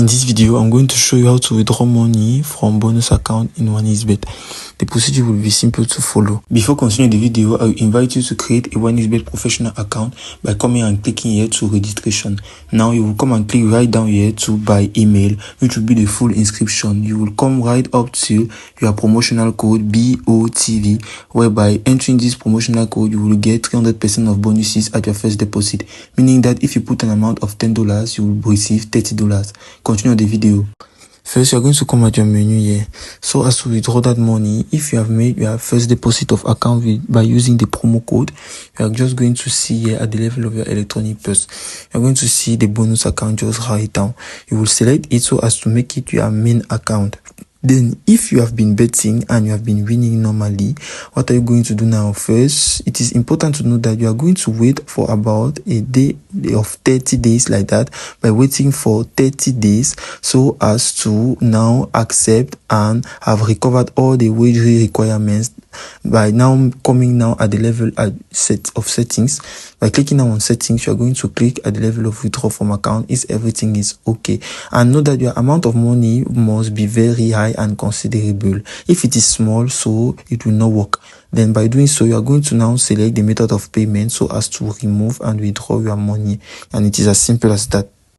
In this video, I'm going to show you how to withdraw money from bonus account in 1xBet. The procedure will be simple to follow. Before continuing the video, I will invite you to create a 1xBet professional account by coming and clicking here to registration. Now you will come and click right down here to by email, which will be the full inscription. You will come right up to your promotional code BOTV, whereby entering this promotional code, you will get 300% of bonuses at your first deposit, meaning that if you put an amount of $10, you will receive $30. Continue the video. First, you're going to come at your menu here. So as to withdraw that money, if you have made your first deposit of account by using the promo code, you are just going to see here at the level of your electronic purse. You're going to see the bonus account just right down. You will select it so as to make it your main account. Then, if you have been betting and you have been winning normally, what are you going to do now? First, it is important to know that you are going to wait for about a day of 30 days like that, by waiting for 30 days so as to now accept and have recovered all the wage requirements. By now coming now at the level of settings, by clicking now on settings, you are going to click at the level of withdraw from account if everything is okay. And know that your amount of money must be very high and considerable. If it is small, so it will not work. Then by doing so, you are going to now select the method of payment so as to remove and withdraw your money. And it is as simple as that.